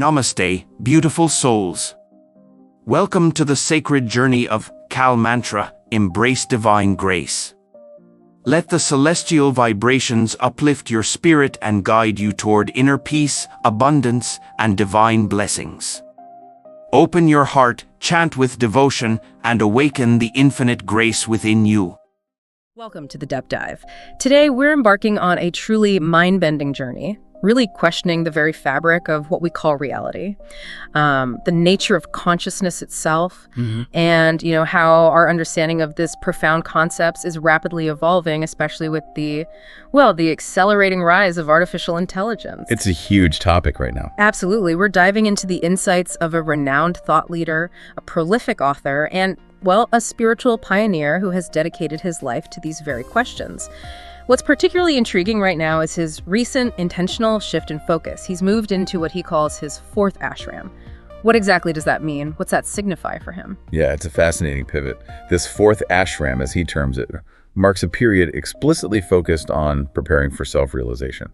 Namaste, beautiful souls. Welcome to the sacred journey of Kal Mantra, Embrace Divine Grace. Let the celestial vibrations uplift your spirit and guide you toward inner peace, abundance, and divine blessings. Open your heart, chant with devotion, and awaken the infinite grace within you. Welcome to the Depth Dive. Today, we're embarking on a truly mind-bending journey, really questioning the very fabric of what we call reality, the nature of consciousness itself, and how our understanding of this profound concepts is rapidly evolving, especially with the accelerating rise of artificial intelligence. It's a huge topic right now. Absolutely. We're diving into the insights of a renowned thought leader, a prolific author, and, a spiritual pioneer who has dedicated his life to these very questions. What's particularly intriguing right now is his recent intentional shift in focus. He's moved into what he calls his fourth ashram. What exactly does that mean? What's that signify for him? Yeah, it's a fascinating pivot. This fourth ashram, as he terms it, marks a period explicitly focused on preparing for self-realization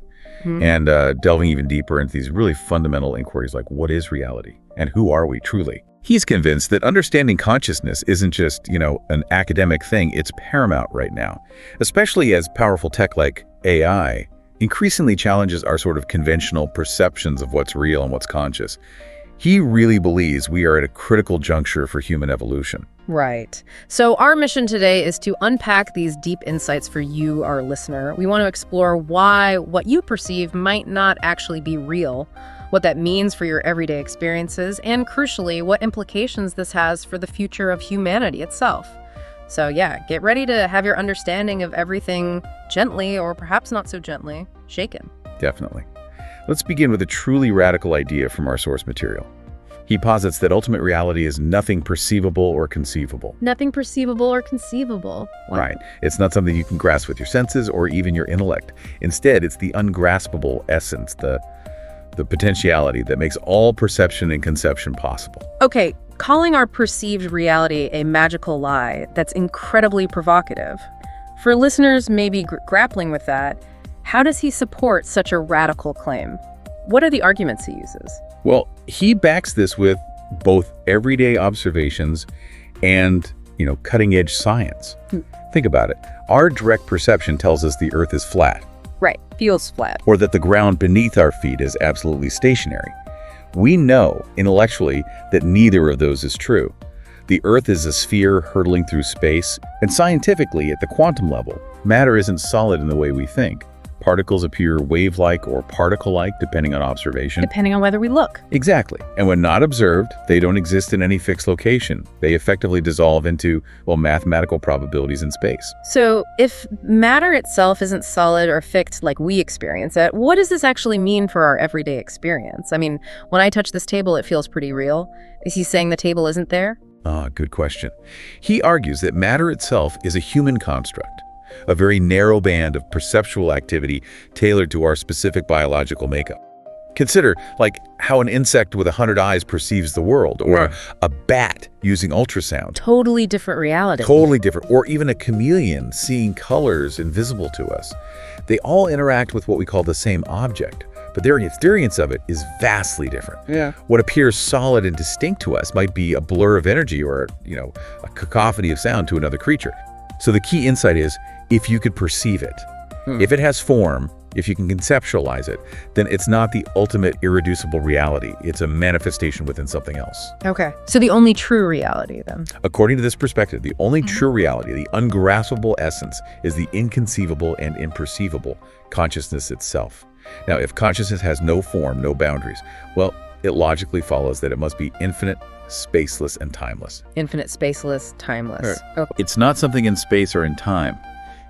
and delving even deeper into these really fundamental inquiries like what is reality and who are we truly? He's convinced that understanding consciousness isn't just, an academic thing, it's paramount right now, especially as powerful tech like AI increasingly challenges our sort of conventional perceptions of what's real and what's conscious. He really believes we are at a critical juncture for human evolution. Right. So our mission today is to unpack these deep insights for you, our listener. We want to explore why what you perceive might not actually be real, what that means for your everyday experiences, and crucially, what implications this has for the future of humanity itself. So get ready to have your understanding of everything gently, or perhaps not so gently, shaken. Definitely. Let's begin with a truly radical idea from our source material. He posits that ultimate reality is nothing perceivable or conceivable. Nothing perceivable or conceivable. Wow. Right. It's not something you can grasp with your senses or even your intellect. Instead, it's the ungraspable essence, the potentiality that makes all perception and conception possible. Okay, calling our perceived reality a magical lie, that's incredibly provocative. For listeners maybe grappling with that, how does he support such a radical claim? What are the arguments he uses? Well, he backs this with both everyday observations and, cutting-edge science. Think about it. Our direct perception tells us the Earth is flat. Right, feels flat. Or that the ground beneath our feet is absolutely stationary. We know, intellectually, that neither of those is true. The Earth is a sphere hurtling through space, and scientifically, at the quantum level, matter isn't solid in the way we think. Particles appear wave-like or particle-like, depending on observation. Depending on whether we look. Exactly. And when not observed, they don't exist in any fixed location. They effectively dissolve into, mathematical probabilities in space. So if matter itself isn't solid or fixed like we experience it, what does this actually mean for our everyday experience? I mean, when I touch this table, it feels pretty real. Is he saying the table isn't there? Good question. He argues that matter itself is a human construct, a very narrow band of perceptual activity tailored to our specific biological makeup. Consider, how an insect with 100 eyes perceives the world, or a bat using ultrasound. Totally different reality. Totally different. Or even a chameleon seeing colors invisible to us. They all interact with what we call the same object, but their experience of it is vastly different. Yeah. What appears solid and distinct to us might be a blur of energy or, a cacophony of sound to another creature. So the key insight is, if you could perceive it, if it has form, if you can conceptualize it, then it's not the ultimate irreducible reality. It's a manifestation within something else. Okay. So the only true reality, then? According to this perspective, the only true reality, the ungraspable essence, is the inconceivable and imperceivable consciousness itself. Now, if consciousness has no form, no boundaries, it logically follows that it must be infinite, spaceless, and timeless. Infinite, spaceless, timeless. Okay. It's not something in space or in time.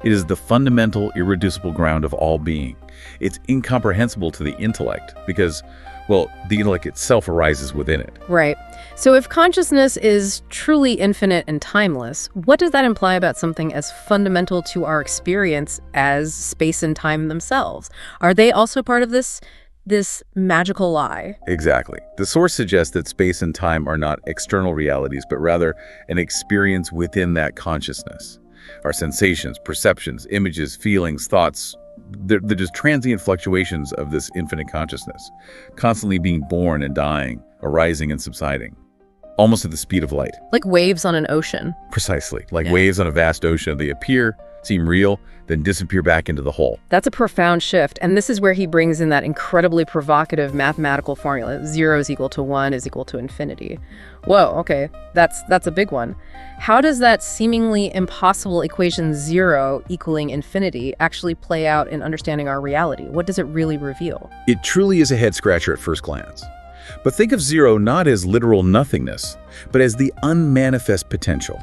It is the fundamental, irreducible ground of all being. It's incomprehensible to the intellect because, the intellect itself arises within it. Right. So if consciousness is truly infinite and timeless, what does that imply about something as fundamental to our experience as space and time themselves? Are they also part of this magical lie? Exactly. The source suggests that space and time are not external realities, but rather an experience within that consciousness. Our sensations, perceptions, images, feelings, thoughts, They're just transient fluctuations of this infinite consciousness, constantly being born and dying, arising and subsiding, almost at the speed of light. Like waves on an ocean. Precisely. Like waves on a vast ocean. They appear, seem real, then disappear back into the whole. That's a profound shift. And this is where he brings in that incredibly provocative mathematical formula. 0 is equal to 1 is equal to infinity. Whoa, okay. That's a big one. How does that seemingly impossible equation 0 equaling infinity actually play out in understanding our reality? What does it really reveal? It truly is a head-scratcher at first glance. But think of 0 not as literal nothingness, but as the unmanifest potential,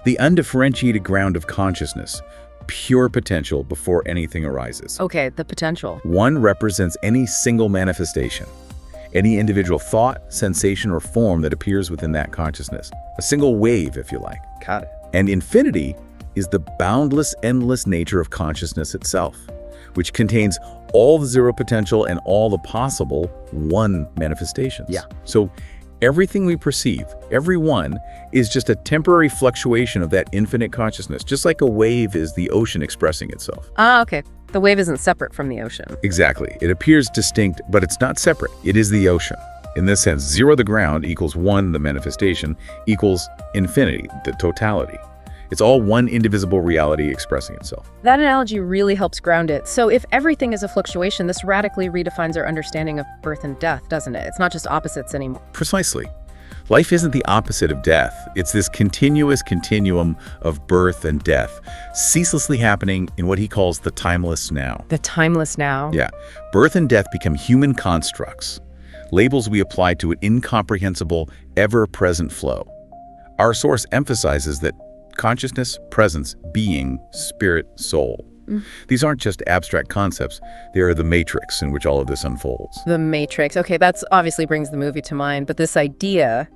the undifferentiated ground of consciousness, pure potential before anything arises. Okay, the potential. 1 represents any single manifestation, any individual thought, sensation, or form that appears within that consciousness. A single wave, if you like. Got it. And infinity is the boundless, endless nature of consciousness itself, which contains all the 0 potential and all the possible 1 manifestations. Yeah. So everything we perceive, every one, is just a temporary fluctuation of that infinite consciousness, just like a wave is the ocean expressing itself. Ah, okay. The wave isn't separate from the ocean. Exactly. It appears distinct, but it's not separate. It is the ocean. In this sense, 0 the ground equals 1 the manifestation equals infinity, the totality. It's all one indivisible reality expressing itself. That analogy really helps ground it. So if everything is a fluctuation, this radically redefines our understanding of birth and death, doesn't it? It's not just opposites anymore. Precisely. Life isn't the opposite of death. It's this continuous continuum of birth and death, ceaselessly happening in what he calls the timeless now. The timeless now? Yeah. Birth and death become human constructs, labels we apply to an incomprehensible, ever-present flow. Our source emphasizes that consciousness, presence, being, spirit, soul. These aren't just abstract concepts. They are the matrix in which all of this unfolds. The matrix. Okay, that's obviously brings the movie to mind, but this idea,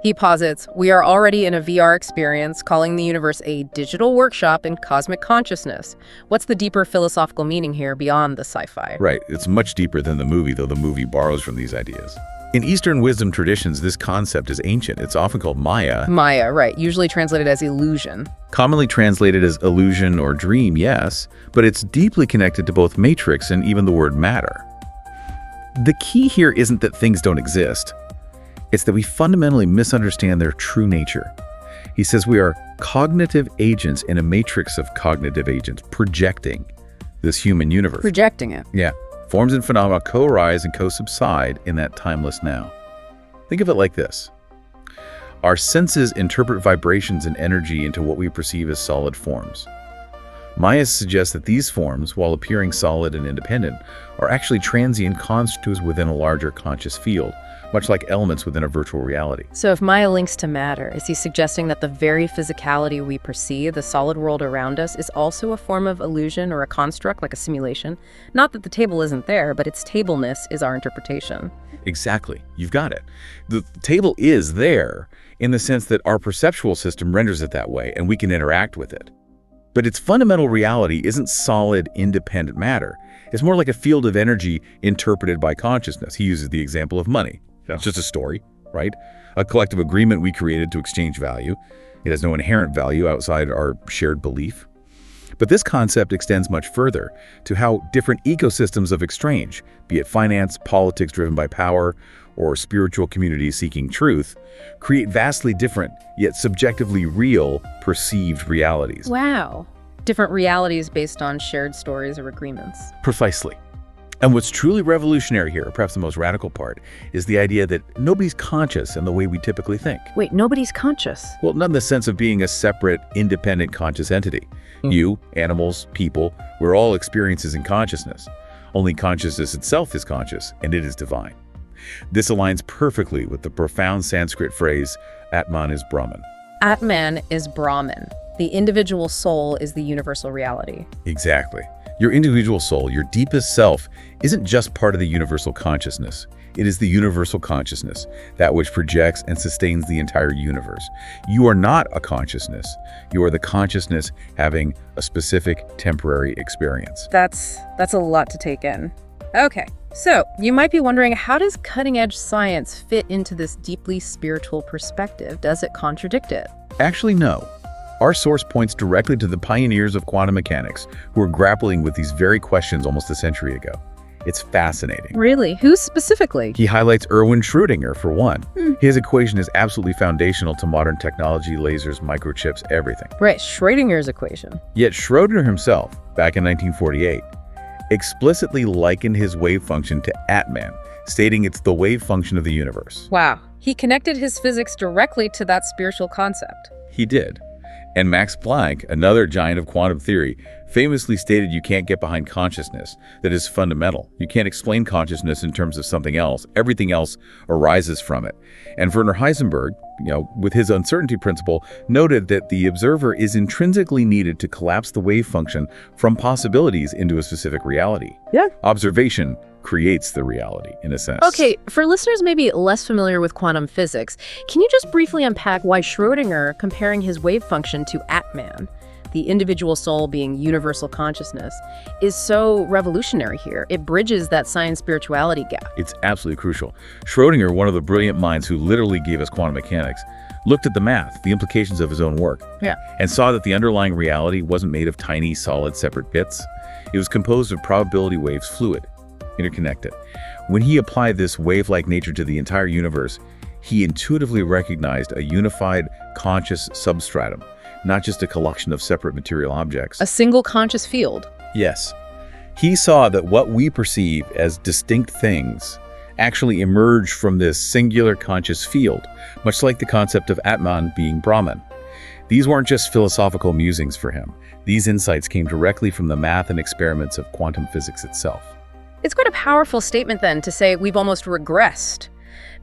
he posits, we are already in a VR experience, calling the universe a digital workshop in cosmic consciousness. What's the deeper philosophical meaning here beyond the sci-fi? Right. It's much deeper than the movie, though the movie borrows from these ideas. In Eastern wisdom traditions, this concept is ancient. It's often called Maya. Maya, right. Usually translated as illusion. Commonly translated as illusion or dream, yes, but it's deeply connected to both matrix and even the word matter. The key here isn't that things don't exist. It's that we fundamentally misunderstand their true nature. He says we are cognitive agents in a matrix of cognitive agents, projecting this human universe. Projecting it. Yeah. Forms and phenomena co-arise and co-subside in that timeless now. Think of it like this. Our senses interpret vibrations and energy into what we perceive as solid forms. Maya suggests that these forms, while appearing solid and independent, are actually transient constituents within a larger conscious field, much like elements within a virtual reality. So if Maya links to matter, is he suggesting that the very physicality we perceive, the solid world around us, is also a form of illusion or a construct, like a simulation? Not that the table isn't there, but its tableness is our interpretation. Exactly. You've got it. The table is there in the sense that our perceptual system renders it that way, and we can interact with it. But its fundamental reality isn't solid, independent matter. It's more like a field of energy interpreted by consciousness. He uses the example of money. It's just a story, right? A collective agreement we created to exchange value. It has no inherent value outside our shared belief. But this concept extends much further to how different ecosystems of exchange, be it finance, politics driven by power, or spiritual communities seeking truth, create vastly different, yet subjectively real, perceived realities. Wow. Different realities based on shared stories or agreements. Precisely. And what's truly revolutionary here, perhaps the most radical part, is the idea that nobody's conscious in the way we typically think. Wait, nobody's conscious? Well, not in the sense of being a separate, independent conscious entity. You, animals, people, we're all experiences in consciousness. Only consciousness itself is conscious, and it is divine. This aligns perfectly with the profound Sanskrit phrase, Atman is Brahman. Atman is Brahman. The individual soul is the universal reality. Exactly. Your individual soul, your deepest self, isn't just part of the universal consciousness. It is the universal consciousness, that which projects and sustains the entire universe. You are not a consciousness. You are the consciousness having a specific temporary experience. That's a lot to take in. Okay, so you might be wondering, how does cutting-edge science fit into this deeply spiritual perspective? Does it contradict it? Actually, no. Our source points directly to the pioneers of quantum mechanics who were grappling with these very questions almost a century ago. It's fascinating. Really? Who specifically? He highlights Erwin Schrödinger, for one. His equation is absolutely foundational to modern technology, lasers, microchips, everything. Right, Schrödinger's equation. Yet Schrödinger himself, back in 1948, explicitly likened his wave function to Atman, stating it's the wave function of the universe. Wow. He connected his physics directly to that spiritual concept. He did. And Max Planck, another giant of quantum theory, famously stated you can't get behind consciousness. That is fundamental. You can't explain consciousness in terms of something else. Everything else arises from it. And Werner Heisenberg, with his uncertainty principle, noted that the observer is intrinsically needed to collapse the wave function from possibilities into a specific reality. Yeah. Observation creates the reality, in a sense. Okay, for listeners maybe less familiar with quantum physics, can you just briefly unpack why Schrödinger, comparing his wave function to Atman, the individual soul being universal consciousness, is so revolutionary here? It bridges that science-spirituality gap. It's absolutely crucial. Schrödinger, one of the brilliant minds who literally gave us quantum mechanics, looked at the math, the implications of his own work, and saw that the underlying reality wasn't made of tiny, solid, separate bits. It was composed of probability waves, fluid, interconnected. When he applied this wave-like nature to the entire universe, he intuitively recognized a unified, conscious substratum, not just a collection of separate material objects. A single conscious field. Yes. He saw that what we perceive as distinct things actually emerged from this singular conscious field, much like the concept of Atman being Brahman. These weren't just philosophical musings for him. These insights came directly from the math and experiments of quantum physics itself. It's quite a powerful statement then to say we've almost regressed.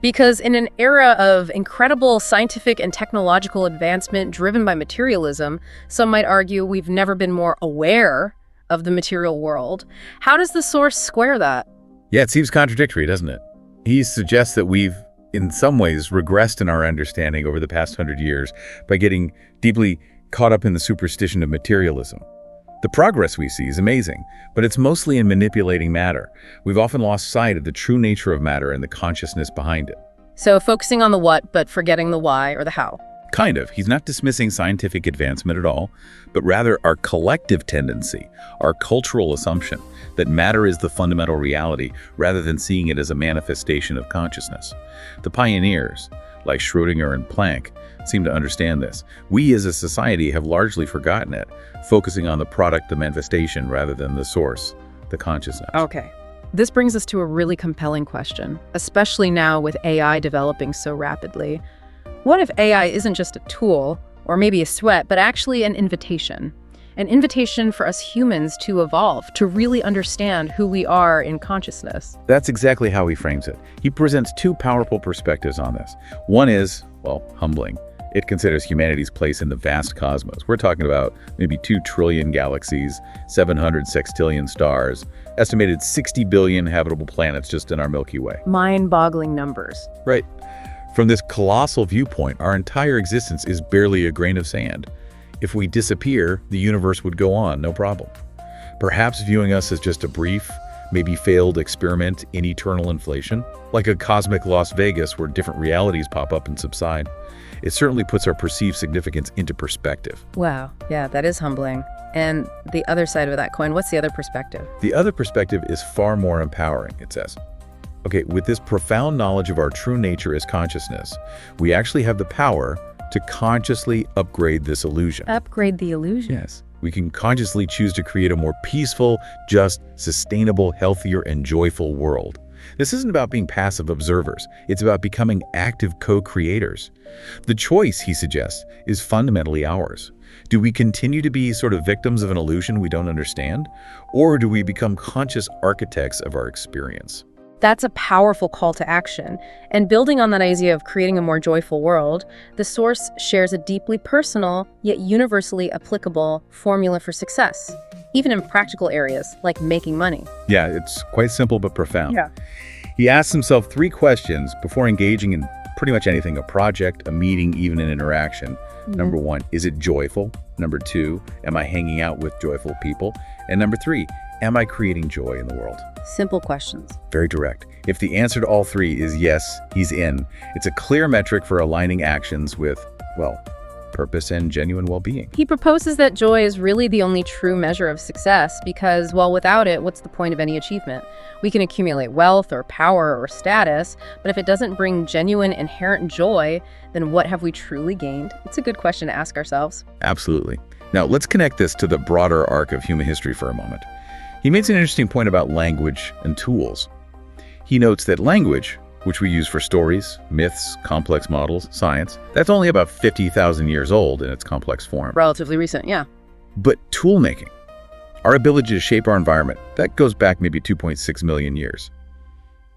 Because in an era of incredible scientific and technological advancement driven by materialism, some might argue we've never been more aware of the material world. How does the source square that? Yeah, it seems contradictory, doesn't it? He suggests that we've, in some ways, regressed in our understanding over the past 100 years by getting deeply caught up in the superstition of materialism. The progress we see is amazing, but it's mostly in manipulating matter. We've often lost sight of the true nature of matter and the consciousness behind it. So focusing on the what, but forgetting the why or the how. Kind of. He's not dismissing scientific advancement at all, but rather our collective tendency, our cultural assumption that matter is the fundamental reality rather than seeing it as a manifestation of consciousness. The pioneers, like Schrödinger and Planck, seem to understand this. We as a society have largely forgotten it, focusing on the product, the manifestation, rather than the source, the consciousness. Okay. This brings us to a really compelling question, especially now with AI developing so rapidly. What if AI isn't just a tool, or maybe a sweat, but actually an invitation? An invitation for us humans to evolve, to really understand who we are in consciousness. That's exactly how he frames it. He presents two powerful perspectives on this. One is, humbling. It considers humanity's place in the vast cosmos. We're talking about maybe 2 trillion galaxies, 700 sextillion stars, estimated 60 billion habitable planets just in our Milky Way. Mind-boggling numbers. Right. From this colossal viewpoint, our entire existence is barely a grain of sand. If we disappear, the universe would go on, no problem. Perhaps viewing us as just a brief, maybe failed experiment in eternal inflation, like a cosmic Las Vegas where different realities pop up and subside. It certainly puts our perceived significance into perspective. Wow, yeah, that is humbling. And the other side of that coin, what's the other perspective? The other perspective is far more empowering, it says. Okay, with this profound knowledge of our true nature as consciousness, we actually have the power to consciously upgrade this illusion. Upgrade the illusion? Yes. We can consciously choose to create a more peaceful, just, sustainable, healthier, and joyful world. This isn't about being passive observers. It's about becoming active co-creators. The choice, he suggests, is fundamentally ours. Do we continue to be sort of victims of an illusion we don't understand? Or do we become conscious architects of our experience? That's a powerful call to action. And building on that idea of creating a more joyful world, the source shares a deeply personal, yet universally applicable formula for success, even in practical areas like making money. Yeah, it's quite simple but profound. Yeah. He asks himself 3 questions before engaging in pretty much anything, a project, a meeting, even an interaction. Number 1, is it joyful? Number 2, am I hanging out with joyful people? And number 3, am I creating joy in the world? Simple questions. Very direct. If the answer to all 3 is yes, he's in. It's a clear metric for aligning actions with, purpose and genuine well-being. He proposes that joy is really the only true measure of success because, well, without it, what's the point of any achievement? We can accumulate wealth or power or status, but if it doesn't bring genuine inherent joy, then what have we truly gained? It's a good question to ask ourselves. Absolutely. Now, let's connect this to the broader arc of human history for a moment. He makes an interesting point about language and tools. He notes that language, which we use for stories, myths, complex models, science, that's only about 50,000 years old in its complex form. Relatively recent, yeah. But tool making, our ability to shape our environment, that goes back maybe 2.6 million years.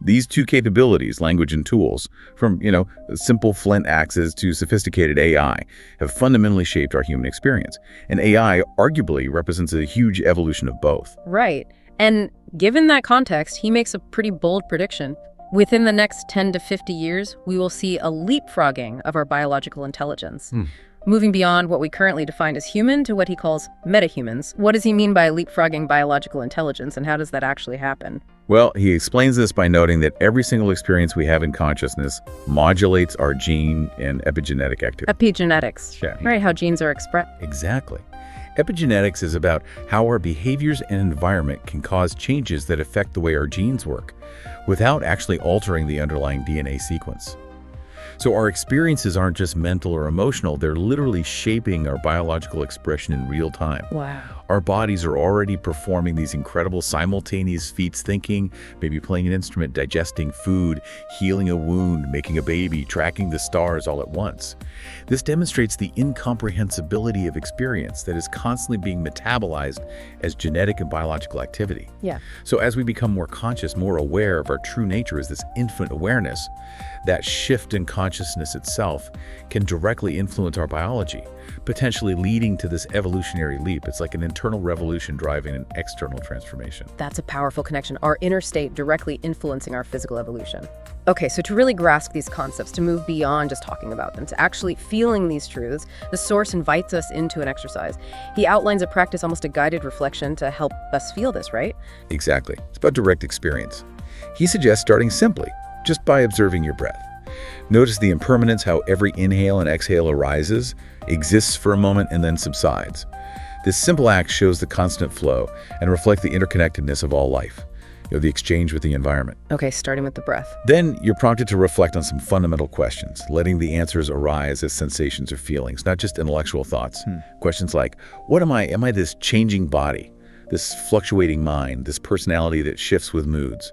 These two capabilities, language and tools, from, simple flint axes to sophisticated AI, have fundamentally shaped our human experience. And AI arguably represents a huge evolution of both. Right. And given that context, he makes a pretty bold prediction. Within the next 10 to 50 years, we will see a leapfrogging of our biological intelligence, moving beyond what we currently define as human to what he calls metahumans. What does he mean by leapfrogging biological intelligence, and how does that actually happen? Well, he explains this by noting that every single experience we have in consciousness modulates our gene and epigenetic activity. Epigenetics. Yeah. Right, how genes are expressed. Exactly. Epigenetics is about how our behaviors and environment can cause changes that affect the way our genes work, without actually altering the underlying DNA sequence. So our experiences aren't just mental or emotional, they're literally shaping our biological expression in real time. Wow. Our bodies are already performing these incredible simultaneous feats, thinking, maybe playing an instrument, digesting food, healing a wound, making a baby, tracking the stars all at once. This demonstrates the incomprehensibility of experience that is constantly being metabolized as genetic and biological activity. Yeah. So as we become more conscious, more aware of our true nature as this infinite awareness, that shift in consciousness itself can directly influence our biology, potentially leading to this evolutionary leap. It's like an internal revolution driving an external transformation. That's a powerful connection. Our inner state directly influencing our physical evolution. Okay, so to really grasp these concepts, to move beyond just talking about them, to actually feeling these truths, the source invites us into an exercise. He outlines a practice, almost a guided reflection, to help us feel this, right? Exactly. It's about direct experience. He suggests starting simply, just by observing your breath. Notice the impermanence, how every inhale and exhale arises, exists for a moment, and then subsides. This simple act shows the constant flow and reflects the interconnectedness of all life, the exchange with the environment. Okay, starting with the breath. Then you're prompted to reflect on some fundamental questions, letting the answers arise as sensations or feelings, not just intellectual thoughts. Questions like, what am I? Am I this changing body, this fluctuating mind, this personality that shifts with moods?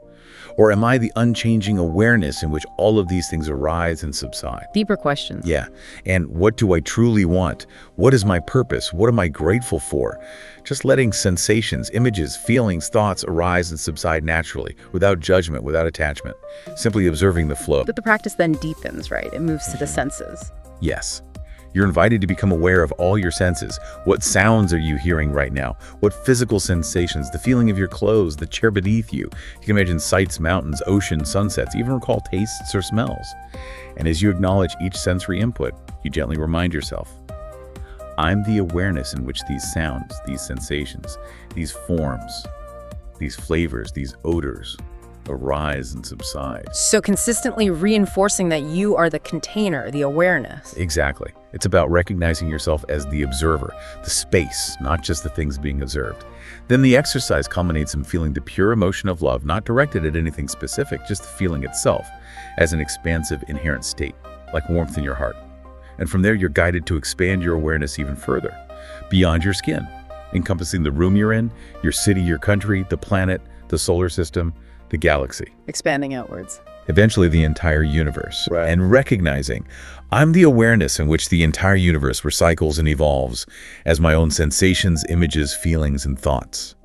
Or am I the unchanging awareness in which all of these things arise and subside? Deeper questions. Yeah. And what do I truly want? What is my purpose? What am I grateful for? Just letting sensations, images, feelings, thoughts arise and subside naturally, without judgment, without attachment. Simply observing the flow. But the practice then deepens, right? It moves to the senses. Yes. You're invited to become aware of all your senses. What sounds are you hearing right now? What physical sensations, the feeling of your clothes, the chair beneath you. You can imagine sights, mountains, oceans, sunsets, even recall tastes or smells. And as you acknowledge each sensory input, you gently remind yourself, I'm the awareness in which these sounds, these sensations, these forms, these flavors, these odors arise and subside. So consistently reinforcing that you are the container, the awareness. Exactly. It's about recognizing yourself as the observer, the space, not just the things being observed. Then the exercise culminates in feeling the pure emotion of love, not directed at anything specific, just the feeling itself, as an expansive, inherent state, like warmth in your heart. And from there, you're guided to expand your awareness even further, beyond your skin, encompassing the room you're in, your city, your country, the planet, the solar system, the galaxy. Expanding outwards. Eventually the entire universe. Right. And recognizing, I'm the awareness in which the entire universe recycles and evolves as my own sensations, images, feelings, and thoughts.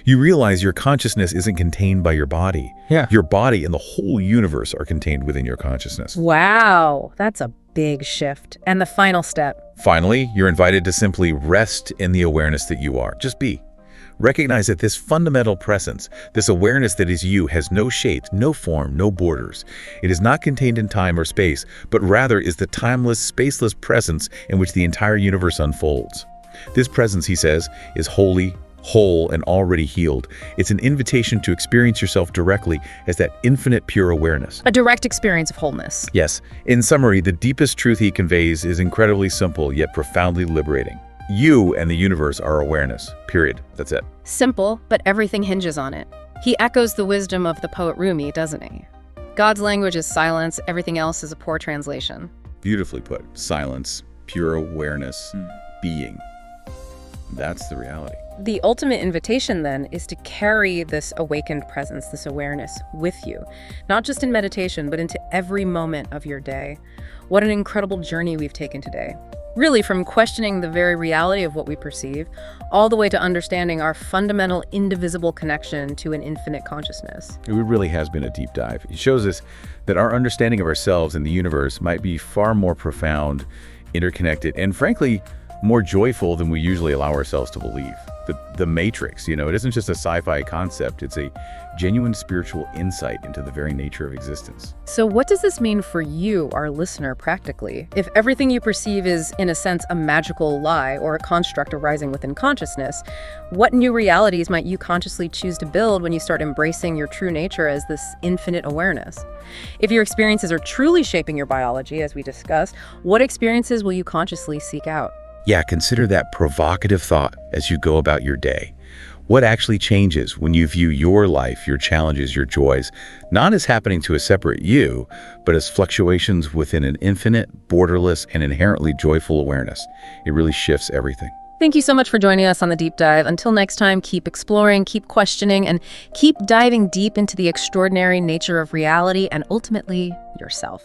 You realize your consciousness isn't contained by your body. Yeah. Your body and the whole universe are contained within your consciousness. Wow, that's a big shift. And the final step. Finally, you're invited to simply rest in the awareness that you are. Just be. Recognize that this fundamental presence, this awareness that is you, has no shape, no form, no borders. It is not contained in time or space, but rather is the timeless, spaceless presence in which the entire universe unfolds. This presence, he says, is holy, whole, and already healed. It's an invitation to experience yourself directly as that infinite pure awareness. A direct experience of wholeness. Yes. In summary, the deepest truth he conveys is incredibly simple, yet profoundly liberating. You and the universe are awareness. Period. That's it. Simple, but everything hinges on it. He echoes the wisdom of the poet Rumi, doesn't he? God's language is silence, everything else is a poor translation. Beautifully put. Silence, pure awareness, being. That's the reality. The ultimate invitation, then, is to carry this awakened presence, this awareness, with you. Not just in meditation, but into every moment of your day. What an incredible journey we've taken today. Really, from questioning the very reality of what we perceive, all the way to understanding our fundamental, indivisible connection to an infinite consciousness. It really has been a deep dive. It shows us that our understanding of ourselves and the universe might be far more profound, interconnected, and frankly, more joyful than we usually allow ourselves to believe. The Matrix, it isn't just a sci-fi concept, it's a genuine spiritual insight into the very nature of existence. So what does this mean for you, our listener, practically? If everything you perceive is, in a sense, a magical lie or a construct arising within consciousness, what new realities might you consciously choose to build when you start embracing your true nature as this infinite awareness? If your experiences are truly shaping your biology, as we discussed, what experiences will you consciously seek out? Yeah, consider that provocative thought as you go about your day. What actually changes when you view your life, your challenges, your joys, not as happening to a separate you, but as fluctuations within an infinite, borderless, and inherently joyful awareness? It really shifts everything. Thank you so much for joining us on The Deep Dive. Until next time, keep exploring, keep questioning, and keep diving deep into the extraordinary nature of reality and ultimately yourself.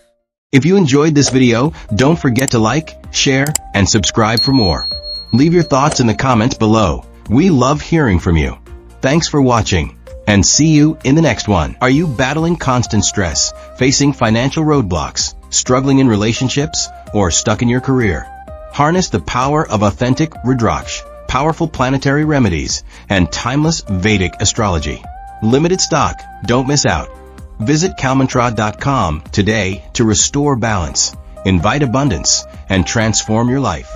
If you enjoyed this video, don't forget to like, share, and subscribe for more. Leave your thoughts in the comments below. We love hearing from you. Thanks for watching, and see you in the next one. Are you battling constant stress, facing financial roadblocks, struggling in relationships, or stuck in your career? Harness the power of authentic Rudraksha, powerful planetary remedies, and timeless Vedic astrology. Limited stock. Don't miss out. Visit kalmantra.com today to restore balance, invite abundance, and transform your life.